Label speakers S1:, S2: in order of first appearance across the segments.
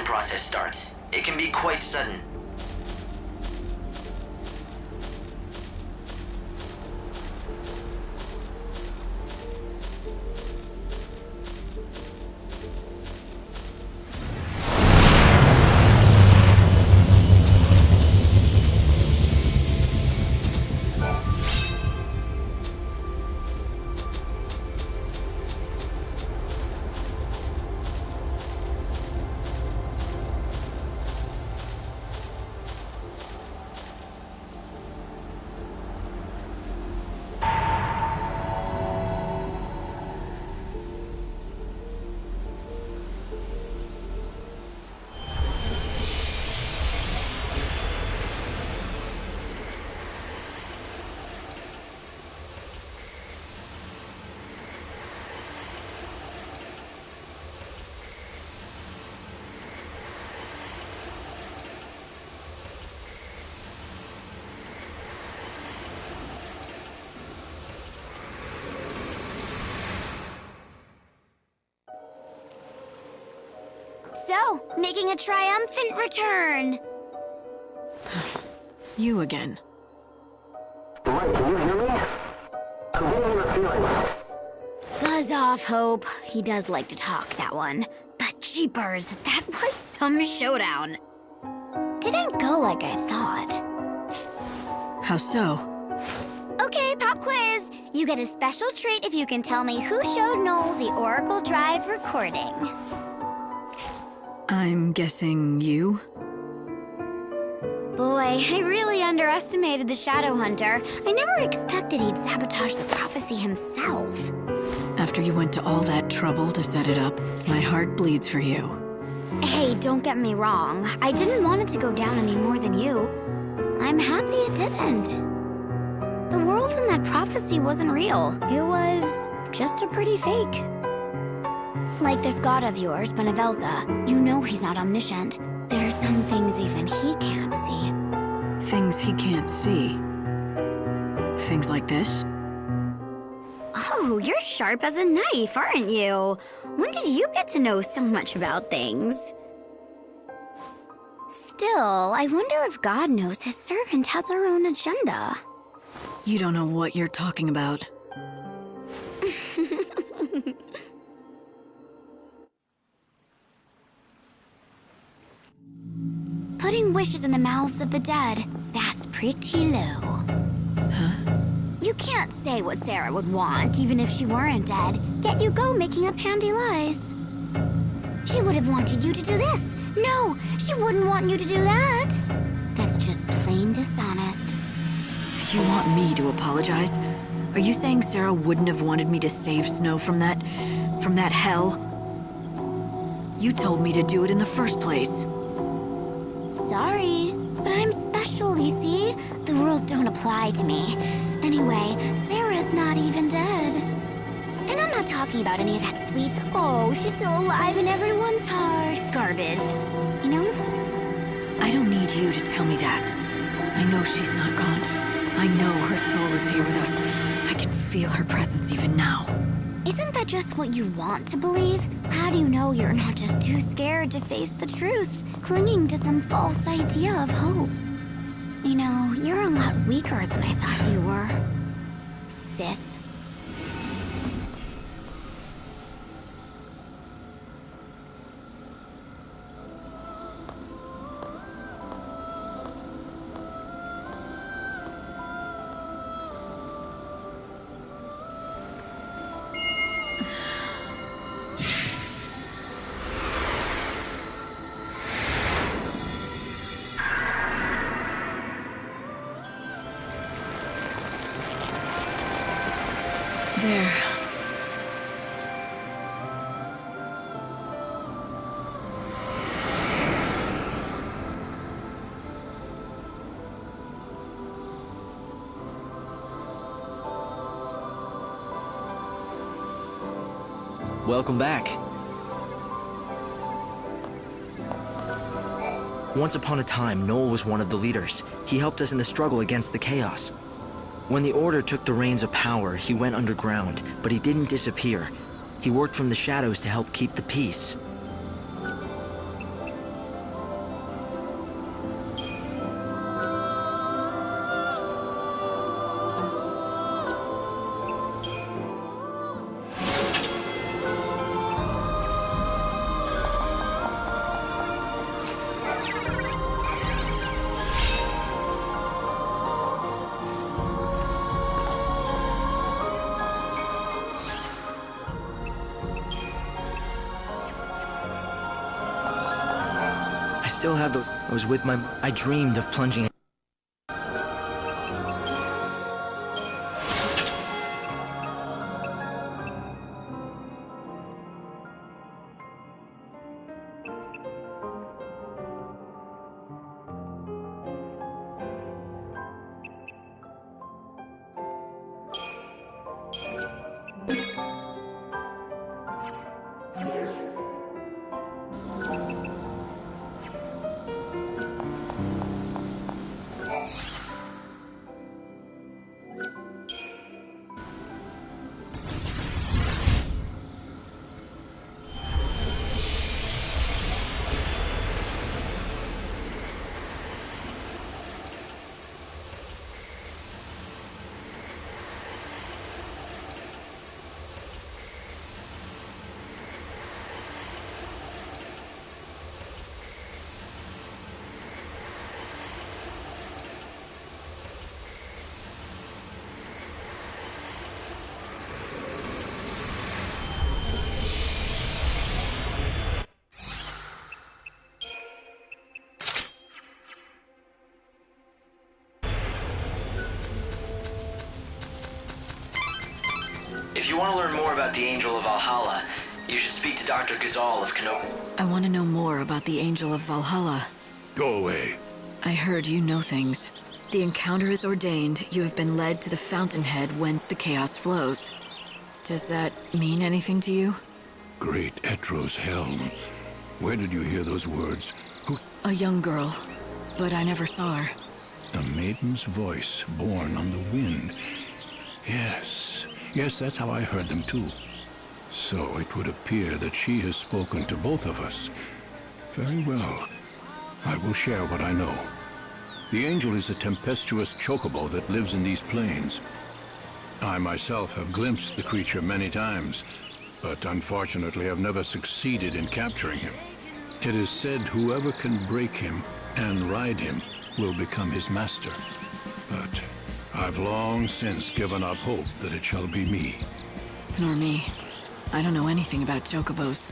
S1: process starts. It can be quite sudden.
S2: So, making a triumphant return.
S3: You again.
S4: Wait, can you hear me? I'm getting your feelings.
S2: Buzz off, Hope. He does like to talk, that one. But jeepers, that was some showdown. Didn't go like I thought.
S3: How so?
S2: Okay, pop quiz. You get a special treat if you can tell me who showed Noel the Oracle Drive recording.
S3: I'm guessing you?
S2: Boy, I really underestimated the Shadow Hunter. I never expected he'd sabotage the prophecy himself.
S3: After you went to all that trouble to set it up, my heart bleeds for you.
S2: Hey, don't get me wrong. I didn't want it to go down any more than you. I'm happy it didn't. The world in that prophecy wasn't real. It was just a pretty fake. Like this god of yours, Benevelza. You know he's not omniscient. There's some things even he can't see.
S3: Things he can't see. Things like this?
S2: Oh, you're sharp as a knife, aren't you? When did you get to know so much about things? Still, I wonder if God knows his servant has her own agenda.
S3: You don't know what you're talking about.
S2: Putting wishes in the mouths of the dead, that's pretty low.
S3: Huh?
S2: You can't say what Sarah would want, even if she weren't dead, yet you go making up handy lies. She would have wanted you to do this. No, she wouldn't want you to do that. That's just plain dishonest.
S3: You want me to apologize? Are you saying Sarah wouldn't have wanted me to save Snow from that hell? You told me to do it in the first place.
S2: Sorry, but I'm special, you see? The rules don't apply to me. Anyway, Sarah's not even dead. And I'm not talking about any of that sweet, oh, she's still alive in everyone's heart garbage. You know?
S3: I don't need you to tell me that. I know she's not gone. I know her soul is here with us. I can feel her presence even now.
S2: Isn't that just what you want to believe? How do you know you're not just too scared to face the truth, clinging to some false idea of hope? You know, you're a lot weaker than I thought you were, sis.
S3: There.
S1: Welcome back. Once upon a time, Noel was one of the leaders. He helped us in the struggle against the chaos. When the Order took the reins of power, he went underground, but he didn't disappear. He worked from the shadows to help keep the peace. still have those. I was with my. I dreamed of plunging. If you want to learn more about the Angel of Valhala, you should speak to Dr. Gazal of Kano.
S3: I want to know more about the Angel of Valhalla.
S5: Go away.
S3: I heard you know things. The encounter is ordained. You have been led to the fountainhead whence the chaos flows. Does that mean anything to you?
S5: Great Etro's helm. Where did you hear those words? Who?
S3: A young girl, but I never saw her.
S5: A maiden's voice born on the wind. Yes, that's how I heard them too. So it would appear that she has spoken to both of us. Very well. I will share what I know. The angel is a tempestuous chocobo that lives in these plains. I myself have glimpsed the creature many times, but unfortunately have never succeeded in capturing him. It is said whoever can break him and ride him will become his master. But I've long since given up hope that it shall be me.
S3: Nor me. I don't know anything about chocobos.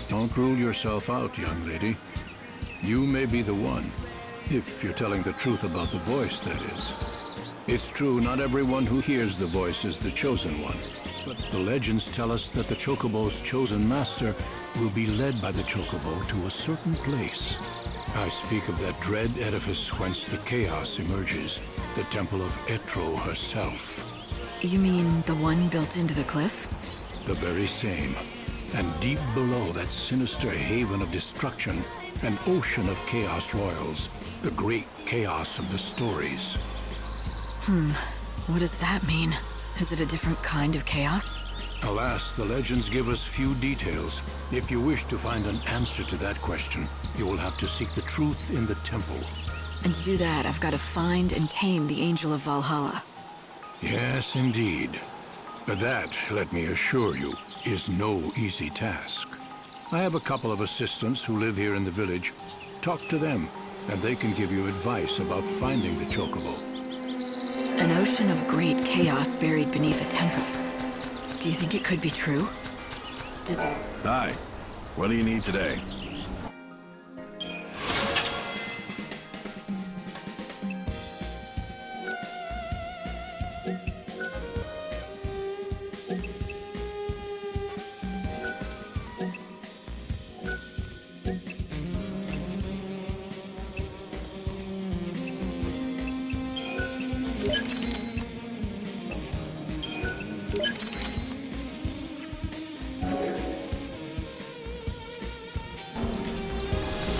S5: Don't rule yourself out, young lady. You may be the one, if you're telling the truth about the voice, that is. It's true, not everyone who hears the voice is the chosen one. But the legends tell us that the chocobo's chosen master will be led by the chocobo to a certain place. I speak of that dread edifice whence the chaos emerges, the temple of Etro herself.
S3: You mean the one built into the cliff?
S5: The very same. And deep below that sinister haven of destruction, an ocean of chaos royals, the great chaos of the stories.
S3: What does that mean? Is it a different kind of chaos?
S5: Alas, the legends give us few details. If you wish to find an answer to that question, you will have to seek the truth in the temple.
S3: And to do that, I've got to find and tame the Angel of Valhalla.
S5: Yes, indeed. But that, let me assure you, is no easy task. I have a couple of assistants who live here in the village. Talk to them, and they can give you advice about finding the chocobo.
S3: An ocean of great chaos buried beneath a temple. Do you think it could be true? Does it...
S6: Hi. What do you need today?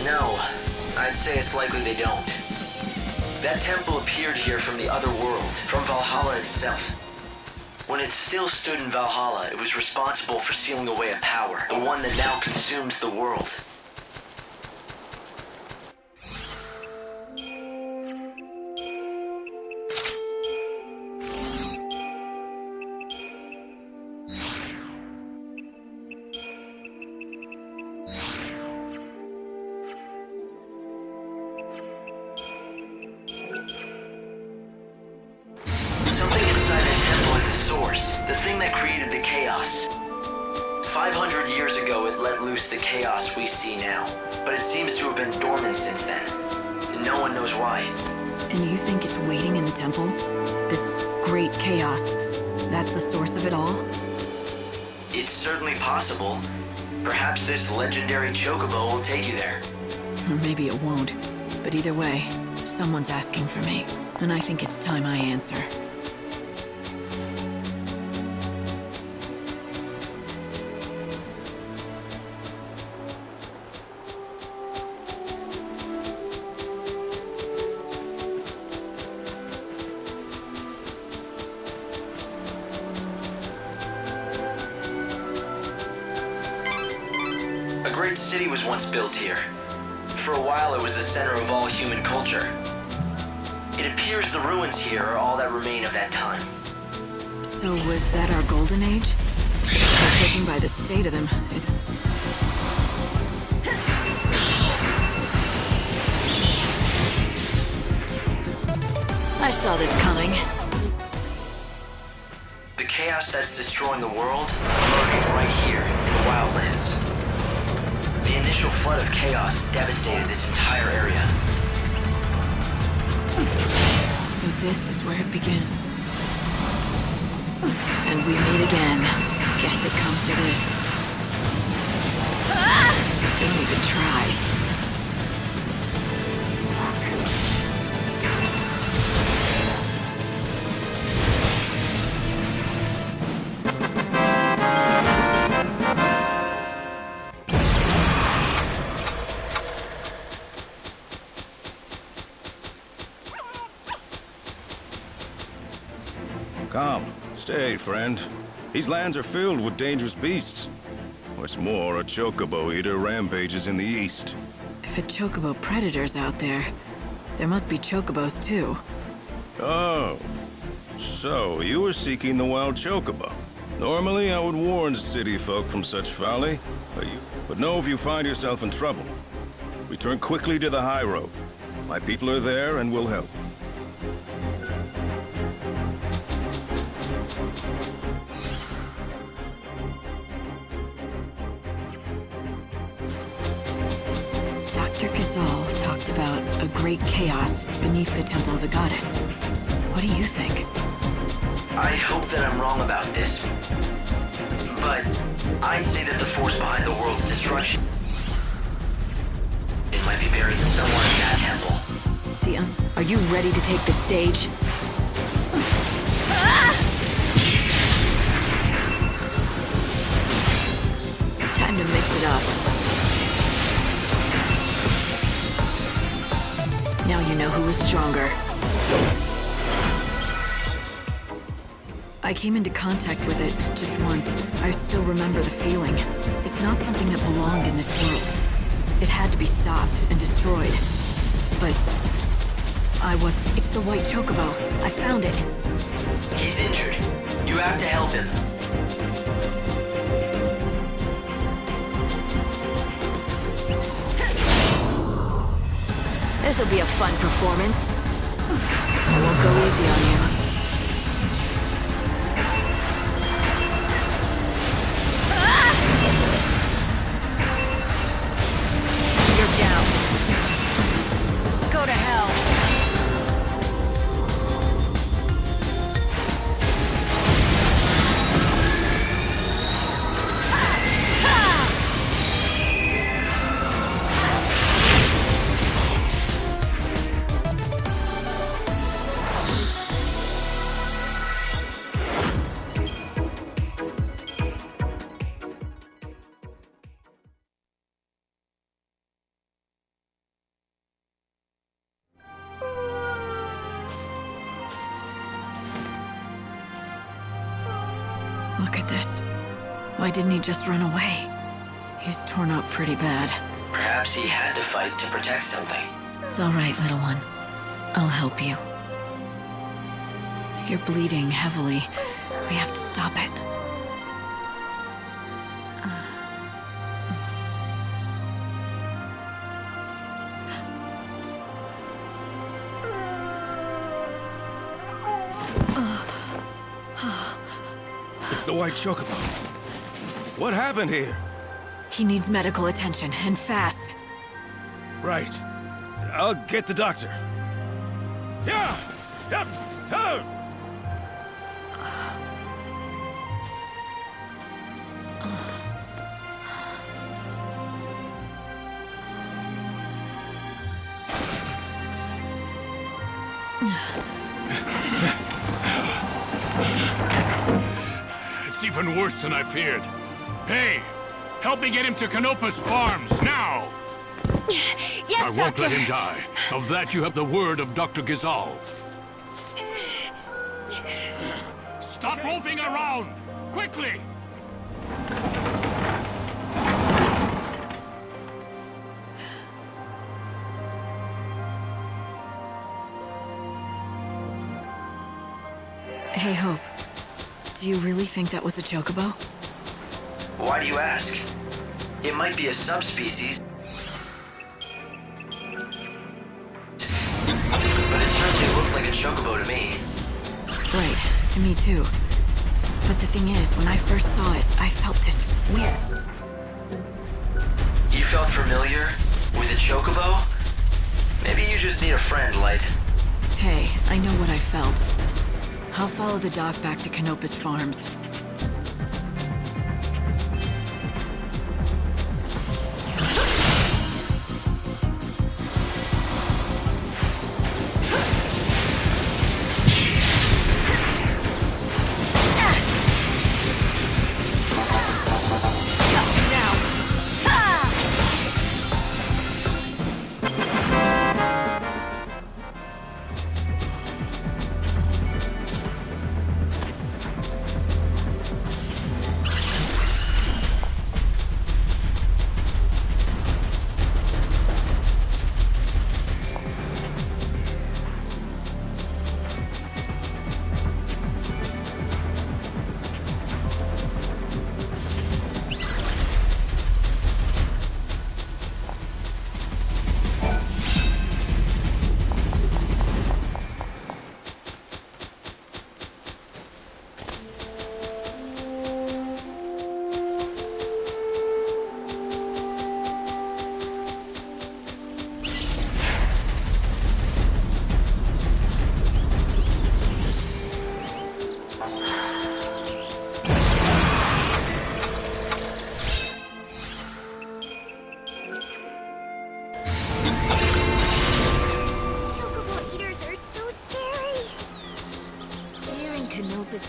S1: No, I'd say it's likely they don't. That temple appeared here from the other world, from Valhalla itself. When it still stood in Valhalla, it was responsible for sealing away a power, the one that now consumes the world. The thing that created the chaos. 500 years ago, it let loose the chaos we see now. but it seems to have been dormant since then. No one knows why.
S3: And you think it's waiting in the temple? This great chaos, that's the source of it all?
S1: It's certainly possible. Perhaps this legendary chocobo will take you there.
S3: Or maybe it won't. But either way, someone's asking for me. And I think it's time I answer.
S1: A great city was once built here. For a while, it was the center of all human culture. It appears the ruins here are all that remain of that time.
S3: So was that our golden age? Judging by the state of them, I saw this coming.
S1: The chaos that's destroying the world emerged right here in the Wildlands. The initial flood of chaos devastated this entire area.
S3: So this is where it began. And we meet again. Guess it comes to this. Don't even try.
S6: Come, stay, friend. These lands are filled with dangerous beasts. What's more, a chocobo eater rampages in the east.
S3: If a chocobo predator's out there, there must be chocobos too.
S6: Oh, so you were seeking the wild chocobo. Normally, I would warn city folk from such folly, but know if you find yourself in trouble. Return quickly to the high road. My people are there and will help.
S3: Dr. Gazal talked about a great chaos beneath the temple of the goddess. What do you think?
S1: I hope that I'm wrong about this, but I'd say that the force behind the world's destruction, it might be buried somewhere in that temple.
S3: Are you ready to take the stage? Time to mix it up. Now you know who is stronger. I came into contact with it just once. I still remember the feeling. It's not something that belonged in this world. It had to be stopped and destroyed. But I wasn't. It's the white chocobo. I found it.
S1: He's injured. You have to help him.
S3: This'll be a fun performance. I won't go easy on you. You're down. Go to hell. Look at this. Why didn't he just run away? He's torn up pretty bad.
S1: Perhaps he had to fight to protect something.
S3: It's all right, little one. I'll help you. You're bleeding heavily. We have to stop it.
S6: It's the white chocobo. What happened here?
S3: He needs medical attention, and fast.
S6: Right. I'll get the doctor. Yeah! Yep! Oh!
S5: It's even worse than I feared. Hey, help me get him to Canopa's farms, now!
S2: Yes,
S5: I won't
S2: Doctor.
S5: let him die. Of that you have the word of Dr. Gizal. Stop moving around! Quickly!
S3: Hey, Hope. Do you really think that was a chocobo?
S1: Why do you ask? It might be a subspecies, but it certainly looked like a chocobo to me.
S3: Right, to me too. But the thing is, when I first saw it, I felt this weird...
S1: You felt familiar with a chocobo? Maybe you just need a friend, Light.
S3: Hey, I know what I felt. I'll follow the doc back to Canopa's farms.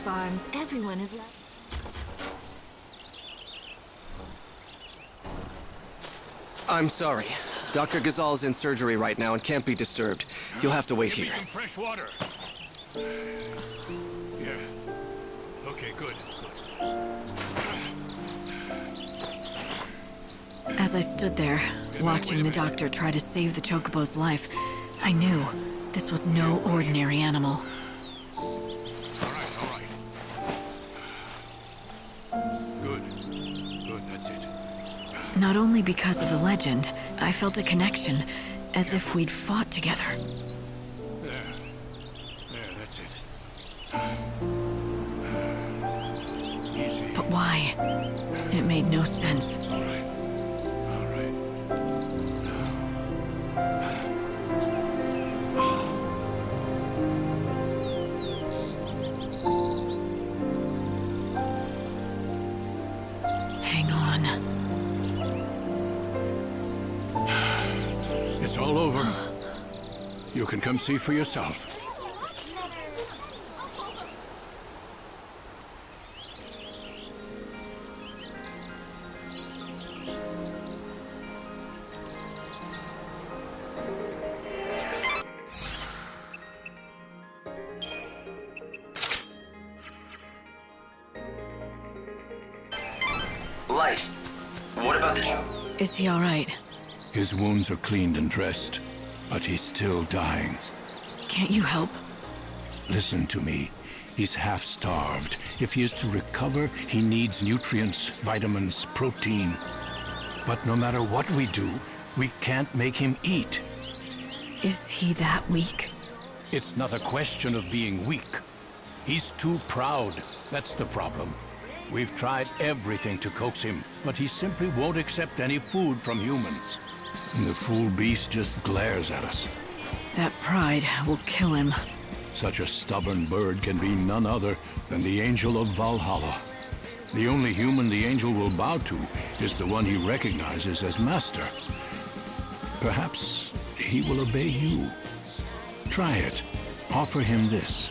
S7: Farms, everyone is like...
S8: I'm sorry. Dr. Gazal's in surgery right now and can't be disturbed. You'll have to wait
S5: Give me
S8: here.
S5: some fresh water. Yeah. Okay, good.
S3: As I stood there, watching the doctor try to save the chocobo's life, I knew this was no ordinary animal.
S5: All right. Good. Good, that's it.
S3: Not only because of the legend, I felt a connection, as if we'd fought together.
S5: There, that's it. Easy.
S3: But why? It made no sense.
S5: All right.
S3: Hang on.
S5: It's all over. You can come see for yourself.
S1: Light, what about the
S3: Is he all right?
S5: His wounds are cleaned and dressed, but he's still dying.
S3: Can't you help?
S5: Listen to me. He's half-starved. If he is to recover, he needs nutrients, vitamins, protein. But no matter what we do, we can't make him eat.
S3: Is he that weak?
S5: It's not a question of being weak. He's too proud. That's the problem. We've tried everything to coax him, but he simply won't accept any food from humans. and the fool beast just glares at us.
S3: That pride will kill him.
S5: Such a stubborn bird can be none other than the angel of Valhalla. The only human the angel will bow to is the one he recognizes as master. Perhaps he will obey you. Try it. Offer him this.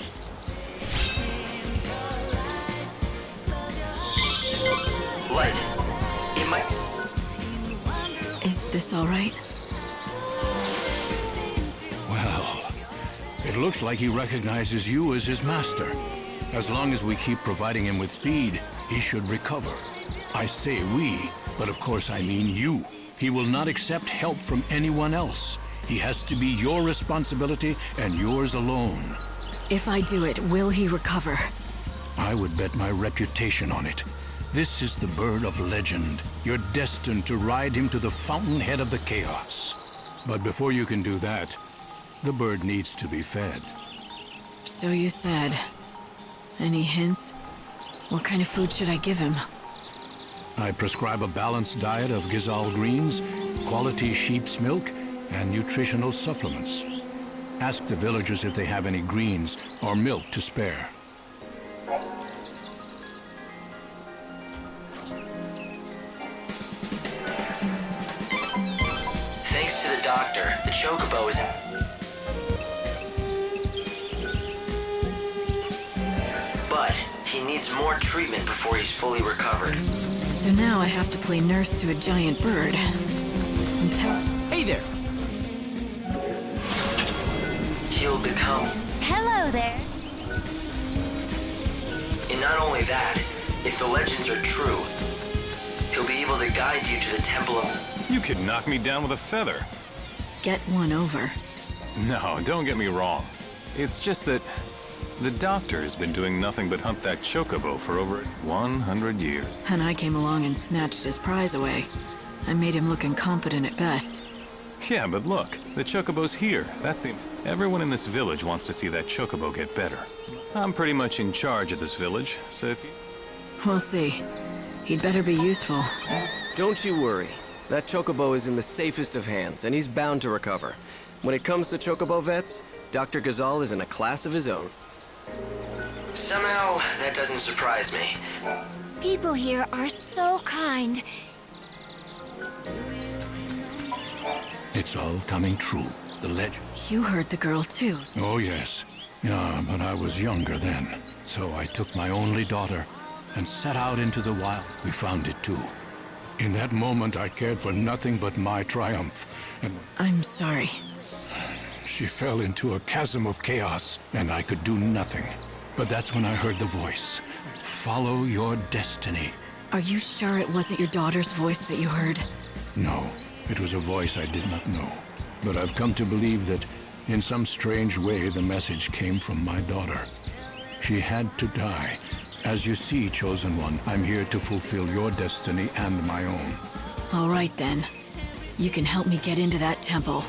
S1: Light. It might...
S3: Is this all right?
S5: Well, it looks like he recognizes you as his master. As long as we keep providing him with feed, he should recover. I say we, but of course I mean you. He will not accept help from anyone else. He has to be your responsibility and yours alone.
S3: If I do it, will he recover?
S5: I would bet my reputation on it. This is the bird of legend. You're destined to ride him to the fountainhead of the chaos. But before you can do that, the bird needs to be fed.
S3: So you said. Any hints? What kind of food should I give him?
S5: I prescribe a balanced diet of Ghazal greens, quality sheep's milk, and nutritional supplements. Ask the villagers if they have any greens or milk to spare.
S1: Thanks to the doctor, the chocobo is... But he needs more treatment before he's fully recovered.
S3: So now I have to play nurse to a giant bird. Until...
S8: Hey there!
S1: He'll become...
S2: Hello there.
S1: And not only that, if the legends are true, he'll be able to guide you to the Temple of...
S9: You could knock me down with a feather.
S3: Get one over.
S9: No, don't get me wrong. It's just that the doctor has been doing nothing but hunt that chocobo for over 100 years.
S3: And I came along and snatched his prize away. I made him look incompetent at best.
S9: Yeah, but look, the chocobo's here. That's the... Everyone in this village wants to see that chocobo get better. I'm pretty much in charge of this village, so if you...
S3: We'll see. He'd better be useful.
S8: Don't you worry. That chocobo is in the safest of hands, and he's bound to recover. When it comes to chocobo vets, Dr. Ghazal is in a class of his own.
S1: Somehow, that doesn't surprise me.
S2: People here are so kind.
S5: It's all coming true. The legend.
S3: You heard the girl too.
S5: Oh, yes. Yeah, but I was younger then. So I took my only daughter and set out into the wild. We found it too. In that moment, I cared for nothing but my triumph. And
S3: I'm sorry.
S5: she fell into a chasm of chaos, and I could do nothing. But that's when I heard the voice. Follow your destiny.
S3: Are you sure it wasn't your daughter's voice that you heard?
S5: No, it was a voice I did not know. But I've come to believe that, in some strange way, the message came from my daughter. She had to die. As you see, Chosen One, I'm here to fulfill your destiny and my own.
S3: All right, then. You can help me get into that temple.